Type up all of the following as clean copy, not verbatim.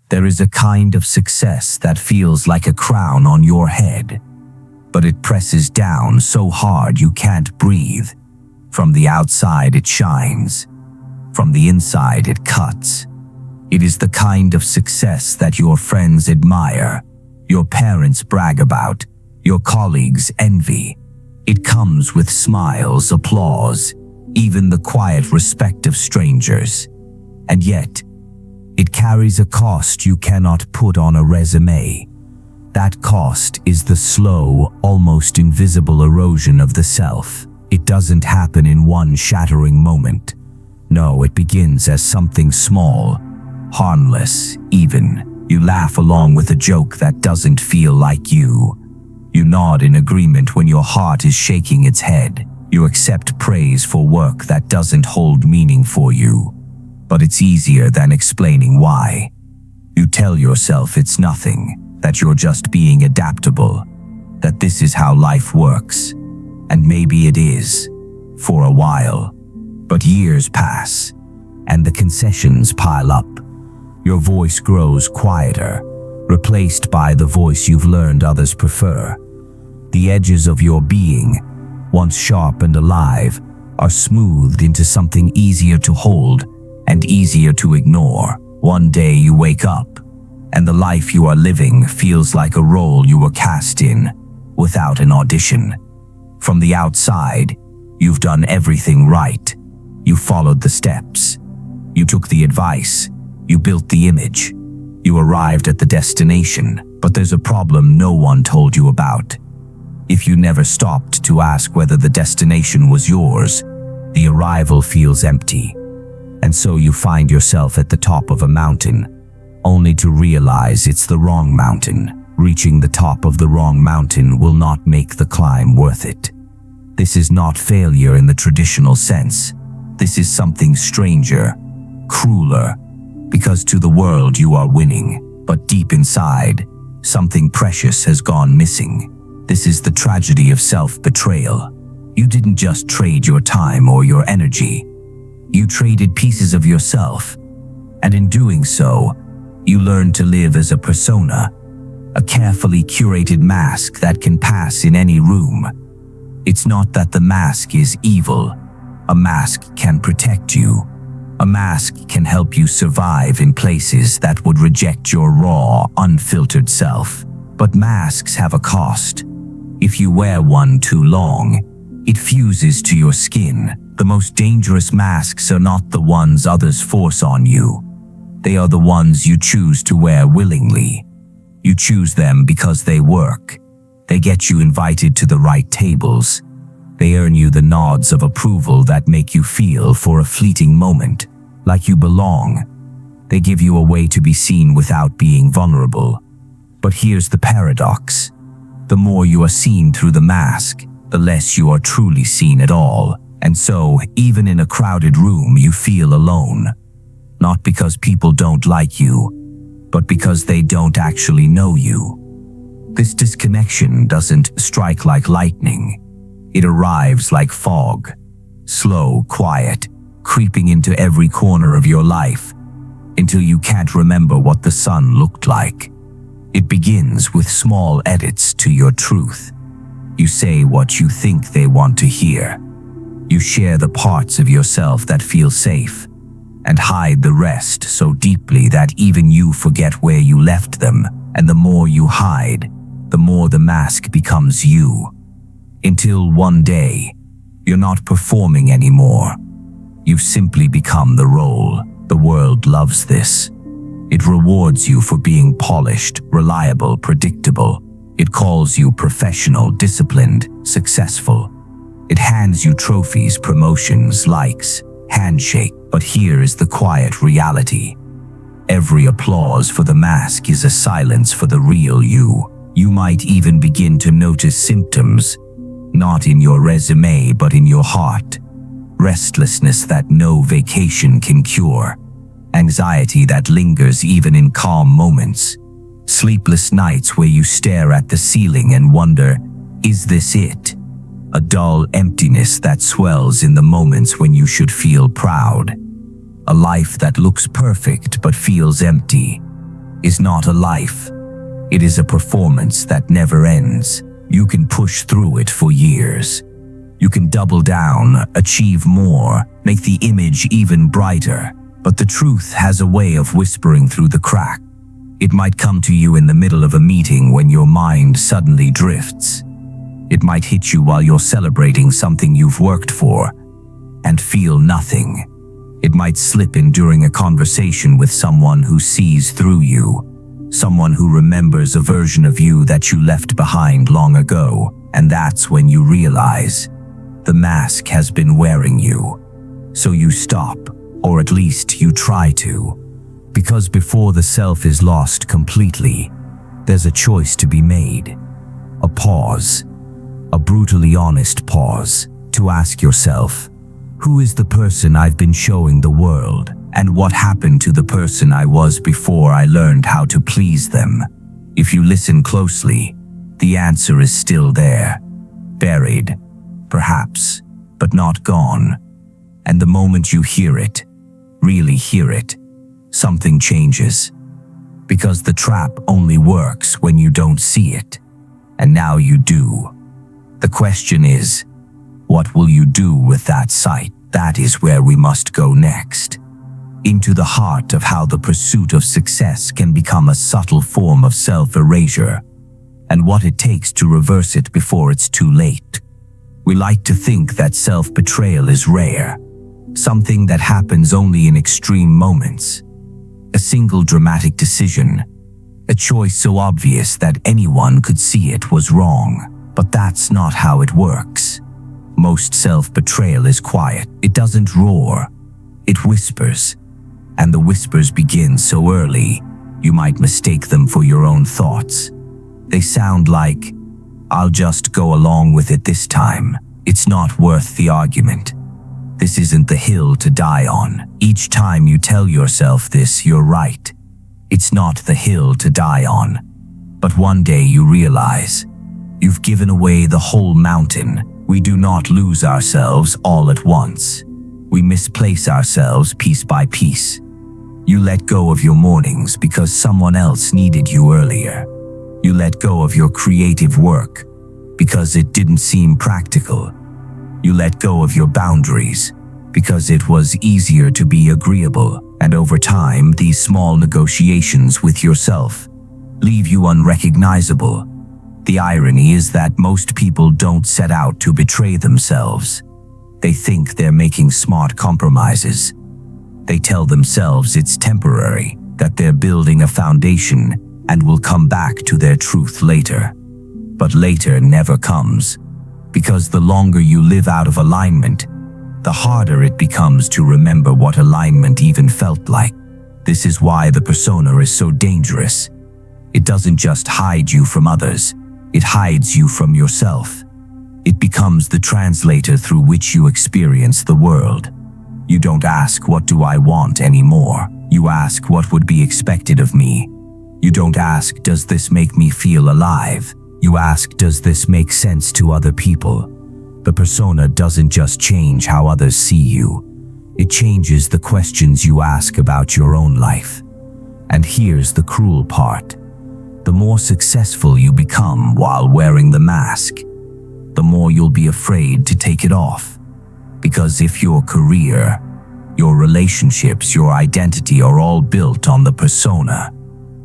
There is a kind of success that feels like a crown on your head, but it presses down so hard you can't breathe. From the outside it shines, from the inside it cuts. It is the kind of success that your friends admire, your parents brag about, your colleagues envy. It comes with smiles, applause, even the quiet respect of strangers. And yet, it carries a cost you cannot put on a resume. That cost is the slow, almost invisible erosion of the self. It doesn't happen in one shattering moment. No, it begins as something small, harmless, even. You laugh along with a joke that doesn't feel like you. You nod in agreement when your heart is shaking its head. You accept praise for work that doesn't hold meaning for you. But it's easier than explaining why. You tell yourself it's nothing, that you're just being adaptable, that this is how life works. And maybe it is, for a while. But years pass, and the concessions pile up. Your voice grows quieter, replaced by the voice you've learned others prefer. The edges of your being, once sharp and alive, are smoothed into something easier to hold and easier to ignore. One day you wake up, and the life you are living feels like a role you were cast in, without an audition. From the outside, you've done everything right. You followed the steps. You took the advice. You built the image. You arrived at the destination, but there's a problem no one told you about. If you never stopped to ask whether the destination was yours, the arrival feels empty. And so you find yourself at the top of a mountain, only to realize it's the wrong mountain. Reaching the top of the wrong mountain will not make the climb worth it. This is not failure in the traditional sense. This is something stranger, crueler, because to the world you are winning, but deep inside, something precious has gone missing. This is the tragedy of self-betrayal. You didn't just trade your time or your energy. You traded pieces of yourself, and in doing so, you learned to live as a persona, a carefully curated mask that can pass in any room. It's not that the mask is evil. A mask can protect you. A mask can help you survive in places that would reject your raw, unfiltered self. But masks have a cost. If you wear one too long, it fuses to your skin. The most dangerous masks are not the ones others force on you. They are the ones you choose to wear willingly. You choose them because they work. They get you invited to the right tables. They earn you the nods of approval that make you feel, for a fleeting moment, like you belong. They give you a way to be seen without being vulnerable. But here's the paradox. The more you are seen through the mask, the less you are truly seen at all. And so, even in a crowded room, you feel alone. Not because people don't like you, but because they don't actually know you. This disconnection doesn't strike like lightning. It arrives like fog, slow, quiet, creeping into every corner of your life, until you can't remember what the sun looked like. It begins with small edits to your truth. You say what you think they want to hear. You share the parts of yourself that feel safe, and hide the rest so deeply that even you forget where you left them. And the more you hide, the more the mask becomes you. Until one day, you're not performing anymore. You've simply become the role. The world loves this. It rewards you for being polished, reliable, predictable. It calls you professional, disciplined, successful. It hands you trophies, promotions, likes, handshake. But here is the quiet reality. Every applause for the mask is a silence for the real you. You might even begin to notice symptoms, not in your resume but in your heart. Restlessness that no vacation can cure. Anxiety that lingers even in calm moments. Sleepless nights where you stare at the ceiling and wonder, is this it? A dull emptiness that swells in the moments when you should feel proud. A life that looks perfect but feels empty. is not a life. It is a performance that never ends. You can push through it for years. You can double down, achieve more, make the image even brighter. But the truth has a way of whispering through the crack. It might come to you in the middle of a meeting when your mind suddenly drifts. It might hit you while you're celebrating something you've worked for and feel nothing. It might slip in during a conversation with someone who sees through you, someone who remembers a version of you that you left behind long ago, and that's when you realize the mask has been wearing you. So you stop, or at least you try to, because before the self is lost completely, there's a choice to be made. A pause, a brutally honest pause, to ask yourself, who is the person I've been showing the world, and what happened to the person I was before I learned how to please them? If you listen closely, the answer is still there, buried, perhaps, but not gone. And the moment you hear it, really hear it, something changes. Because the trap only works when you don't see it. And now you do. The question is, what will you do with that sight? That is where we must go next. Into the heart of how the pursuit of success can become a subtle form of self-erasure, and what it takes to reverse it before it's too late. We like to think that self-betrayal is rare, something that happens only in extreme moments. A single dramatic decision, a choice so obvious that anyone could see it was wrong. But that's not how it works. Most self-betrayal is quiet. It doesn't roar. It whispers. And the whispers begin so early, you might mistake them for your own thoughts. They sound like, I'll just go along with it this time. It's not worth the argument. This isn't the hill to die on. Each time you tell yourself this, you're right. It's not the hill to die on. But one day you realize, you've given away the whole mountain. We do not lose ourselves all at once. We misplace ourselves piece by piece. You let go of your mornings because someone else needed you earlier. You let go of your creative work because it didn't seem practical. You let go of your boundaries because it was easier to be agreeable. And over time, these small negotiations with yourself leave you unrecognizable. The irony is that most people don't set out to betray themselves. They think they're making smart compromises. They tell themselves it's temporary, that they're building a foundation and will come back to their truth later. But later never comes, because the longer you live out of alignment, the harder it becomes to remember what alignment even felt like. This is why the persona is so dangerous. It doesn't just hide you from others. It hides you from yourself. It becomes the translator through which you experience the world. You don't ask, what do I want anymore? You ask, what would be expected of me? You don't ask, does this make me feel alive? You ask, does this make sense to other people? The persona doesn't just change how others see you. It changes the questions you ask about your own life. And here's the cruel part. The more successful you become while wearing the mask, the more you'll be afraid to take it off. Because if your career, your relationships, your identity are all built on the persona,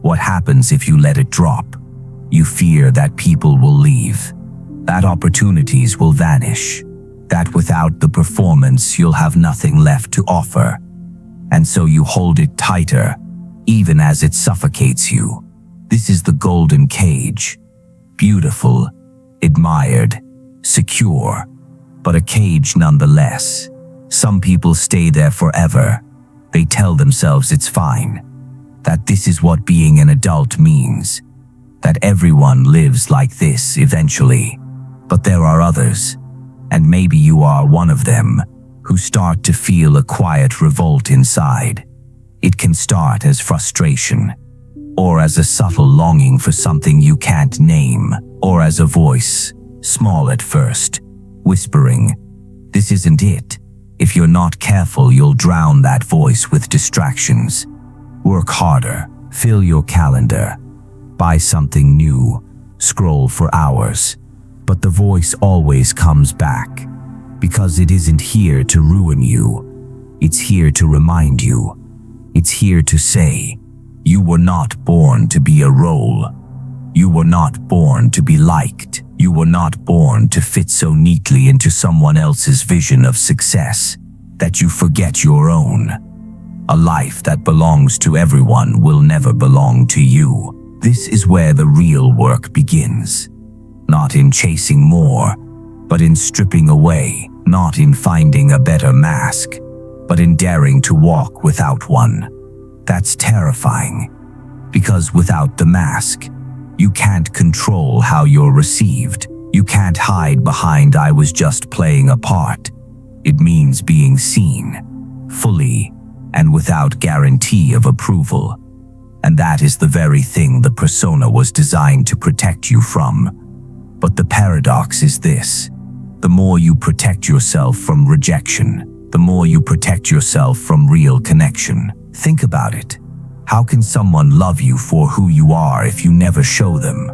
what happens if you let it drop? You fear that people will leave, that opportunities will vanish, that without the performance you'll have nothing left to offer. And so you hold it tighter, even as it suffocates you. This is the golden cage. Beautiful, admired, secure, but a cage nonetheless. Some people stay there forever. They tell themselves it's fine, that this is what being an adult means, that everyone lives like this eventually. But there are others, and maybe you are one of them, who start to feel a quiet revolt inside. It can start as frustration, or as a subtle longing for something you can't name, or as a voice, small at first, whispering, "This isn't it." If you're not careful, you'll drown that voice with distractions. Work harder, Fill your calendar. Buy something new. Scroll for hours. But the voice always comes back. Because it isn't here to ruin you. It's here to remind you. It's here to say, you were not born to be a role. You were not born to be liked. You were not born to fit so neatly into someone else's vision of success that you forget your own. A life that belongs to everyone will never belong to you. This is where the real work begins. Not in chasing more, but in stripping away. Not in finding a better mask, but in daring to walk without one. That's terrifying, because without the mask, you can't control how you're received. You can't hide behind "I was just playing a part." It means being seen, fully, and without guarantee of approval. And that is the very thing the persona was designed to protect you from. But the paradox is this: the more you protect yourself from rejection, the more you protect yourself from real connection. Think about it. How can someone love you for who you are if you never show them?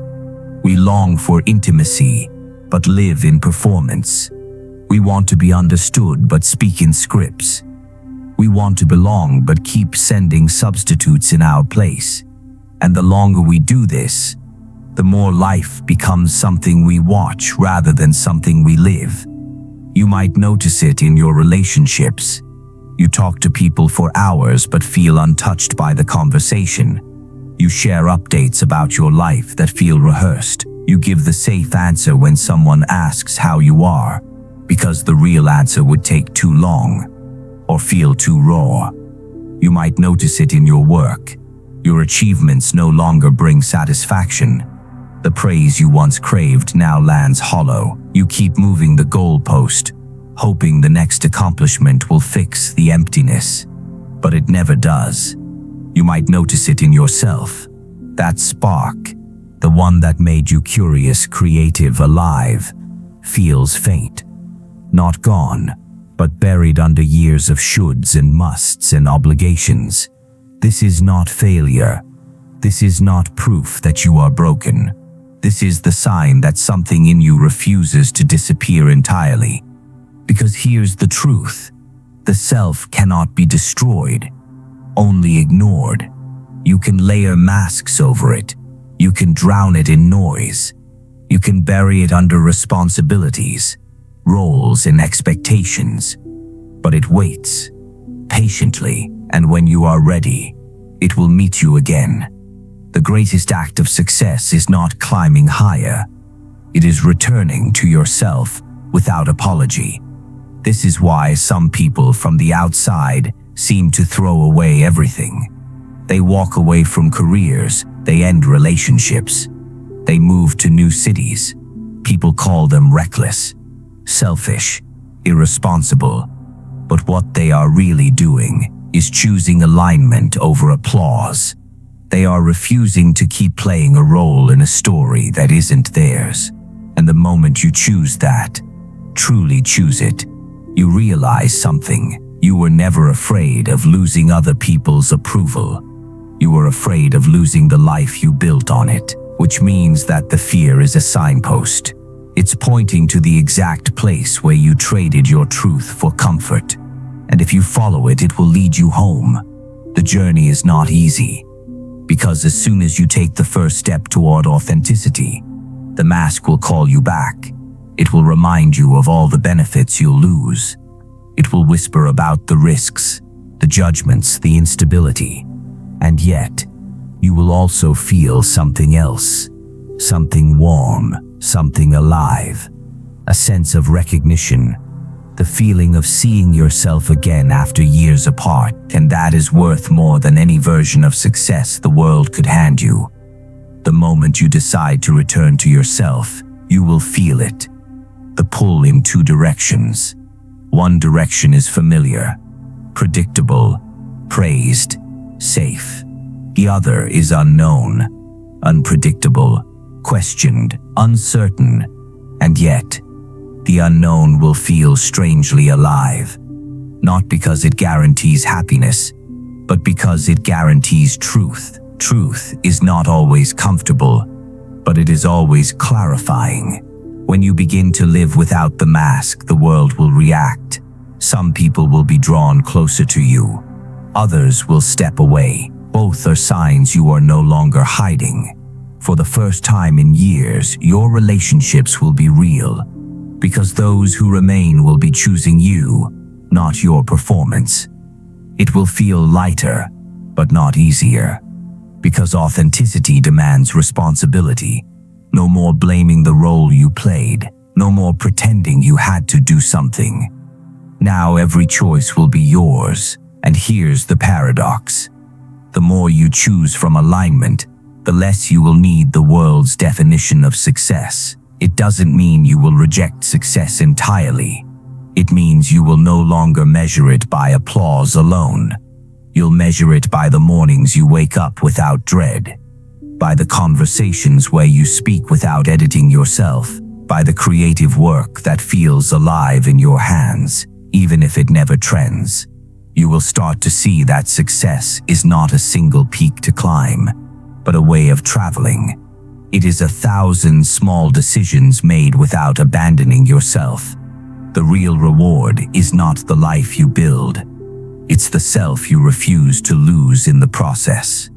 We long for intimacy, but live in performance. We want to be understood, but speak in scripts. We want to belong, but keep sending substitutes in our place. And the longer we do this, the more life becomes something we watch rather than something we live. You might notice it in your relationships. You talk to people for hours but feel untouched by the conversation. You share updates about your life that feel rehearsed. You give the safe answer when someone asks how you are, because the real answer would take too long or feel too raw. You might notice it in your work. Your achievements no longer bring satisfaction. The praise you once craved now lands hollow. You keep moving the goalpost, hoping the next accomplishment will fix the emptiness, but it never does. You might notice it in yourself. That spark, the one that made you curious, creative, alive, feels faint. Not gone, but buried under years of shoulds and musts and obligations. This is not failure. This is not proof that you are broken. This is the sign that something in you refuses to disappear entirely. Because here's the truth: the self cannot be destroyed, only ignored. You can layer masks over it. You can drown it in noise. You can bury it under responsibilities, roles, and expectations. But it waits, patiently, and when you are ready, it will meet you again. The greatest act of success is not climbing higher. It is returning to yourself without apology. This is why some people from the outside seem to throw away everything. They walk away from careers, they end relationships, they move to new cities. People call them reckless, selfish, irresponsible. But what they are really doing is choosing alignment over applause. They are refusing to keep playing a role in a story that isn't theirs. And the moment you choose that, truly choose it, you realize something. You were never afraid of losing other people's approval. You were afraid of losing the life you built on it, which means that the fear is a signpost. It's pointing to the exact place where you traded your truth for comfort. And if you follow it, it will lead you home. The journey is not easy, because as soon as you take the first step toward authenticity, the mask will call you back. It will remind you of all the benefits you'll lose. It will whisper about the risks, the judgments, the instability. And yet, you will also feel something else, something warm, something alive, a sense of recognition, the feeling of seeing yourself again after years apart, and that is worth more than any version of success the world could hand you. The moment you decide to return to yourself, you will feel it. The pull in two directions. One direction is familiar, predictable, praised, safe. The other is unknown, unpredictable, questioned, uncertain, and yet, the unknown will feel strangely alive. Not because it guarantees happiness, but because it guarantees truth. Truth is not always comfortable, but it is always clarifying. When you begin to live without the mask, the world will react. Some people will be drawn closer to you. Others will step away. Both are signs you are no longer hiding. For the first time in years, your relationships will be real, because those who remain will be choosing you, not your performance. It will feel lighter, but not easier, because authenticity demands responsibility. No more blaming the role you played, no more pretending you had to do something. Now every choice will be yours, and here's the paradox. The more you choose from alignment, the less you will need the world's definition of success. It doesn't mean you will reject success entirely. It means you will no longer measure it by applause alone. You'll measure it by the mornings you wake up without dread, by the conversations where you speak without editing yourself, by the creative work that feels alive in your hands, even if it never trends. You will start to see that success is not a single peak to climb, but a way of traveling. It is 1,000 small decisions made without abandoning yourself. The real reward is not the life you build. It's the self you refuse to lose in the process.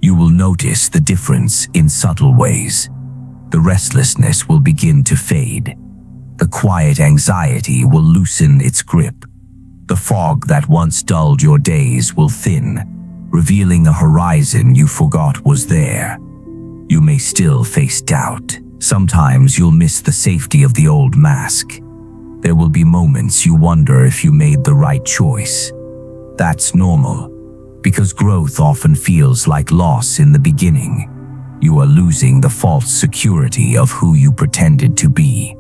You will notice the difference in subtle ways. The restlessness will begin to fade. The quiet anxiety will loosen its grip. The fog that once dulled your days will thin, revealing a horizon you forgot was there. You may still face doubt. Sometimes you'll miss the safety of the old mask. There will be moments you wonder if you made the right choice. That's normal, because growth often feels like loss in the beginning. You are losing the false security of who you pretended to be.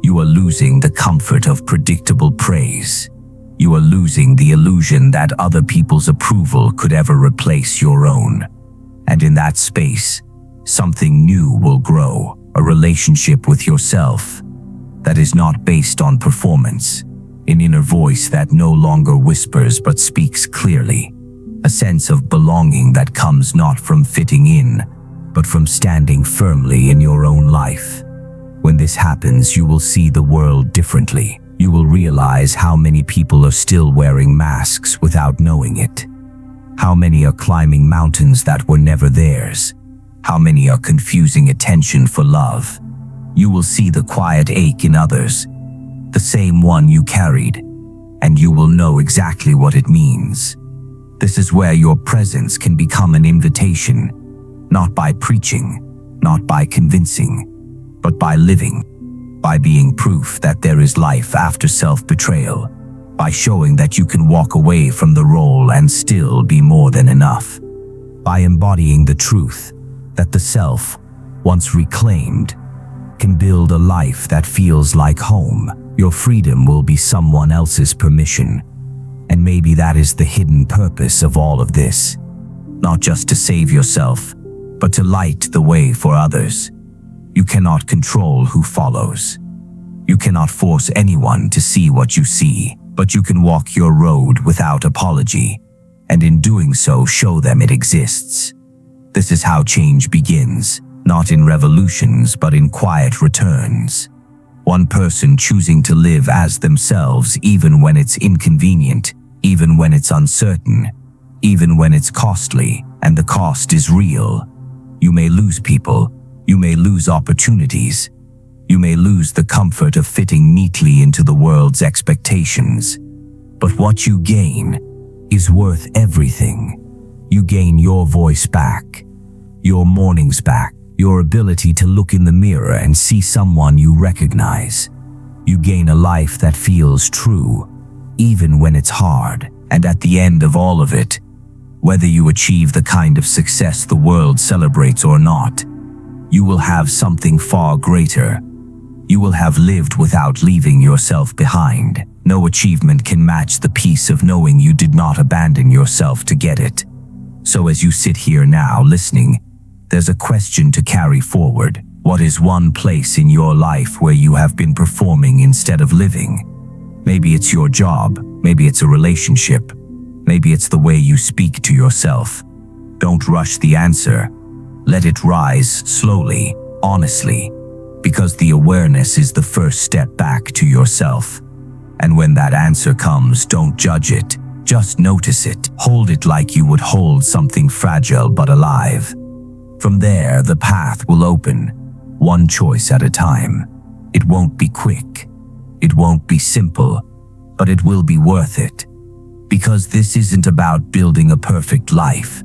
You are losing the comfort of predictable praise. You are losing the illusion that other people's approval could ever replace your own. And in that space, something new will grow, a relationship with yourself that is not based on performance, an inner voice that no longer whispers but speaks clearly, a sense of belonging that comes not from fitting in, but from standing firmly in your own life. When this happens, you will see the world differently. You will realize how many people are still wearing masks without knowing it. How many are climbing mountains that were never theirs. How many are confusing attention for love. You will see the quiet ache in others, the same one you carried, and you will know exactly what it means. This is where your presence can become an invitation, not by preaching, not by convincing, but by living, by being proof that there is life after self-betrayal, by showing that you can walk away from the role and still be more than enough, by embodying the truth that the self, once reclaimed, can build a life that feels like home. Your freedom will be someone else's permission. And maybe that is the hidden purpose of all of this. Not just to save yourself, but to light the way for others. You cannot control who follows. You cannot force anyone to see what you see, but you can walk your road without apology, and in doing so, show them it exists. This is how change begins, not in revolutions, but in quiet returns. One person choosing to live as themselves even when it's inconvenient, even when it's uncertain, even when it's costly, and the cost is real. You may lose people, you may lose opportunities, you may lose the comfort of fitting neatly into the world's expectations. But what you gain is worth everything. You gain your voice back, your mornings back, your ability to look in the mirror and see someone you recognize. You gain a life that feels true, even when it's hard. And at the end of all of it, whether you achieve the kind of success the world celebrates or not, you will have something far greater. You will have lived without leaving yourself behind. No achievement can match the peace of knowing you did not abandon yourself to get it. So as you sit here now listening, there's a question to carry forward. What is one place in your life where you have been performing instead of living? Maybe it's your job, maybe it's a relationship, maybe it's the way you speak to yourself. Don't rush the answer. Let it rise slowly, honestly, because the awareness is the first step back to yourself. And when that answer comes, don't judge it. Just notice it. Hold it like you would hold something fragile but alive. From there, the path will open, one choice at a time. It won't be quick. It won't be simple, but it will be worth it. Because this isn't about building a perfect life.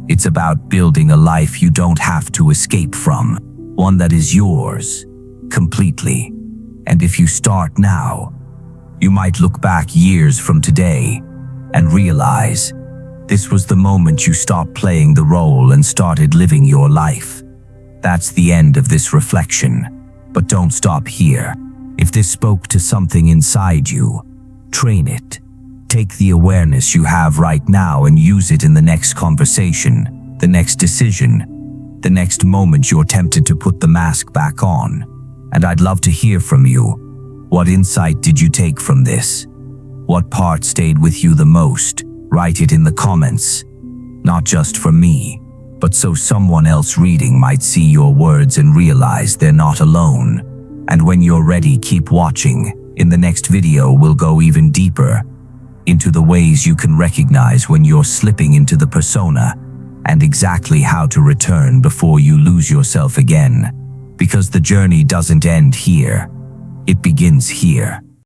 It's about building a life you don't have to escape from, one that is yours, completely. And if you start now, you might look back years from today and realize this was the moment you stopped playing the role and started living your life. That's the end of this reflection, but don't stop here. If this spoke to something inside you, train it. Take the awareness you have right now and use it in the next conversation, the next decision, the next moment you're tempted to put the mask back on. And I'd love to hear from you. What insight did you take from this? What part stayed with you the most? Write it in the comments. Not just for me, but so someone else reading might see your words and realize they're not alone. And when you're ready, keep watching. In the next video, we'll go even deeper into the ways you can recognize when you're slipping into the persona and exactly how to return before you lose yourself again. Because the journey doesn't end here. It begins here.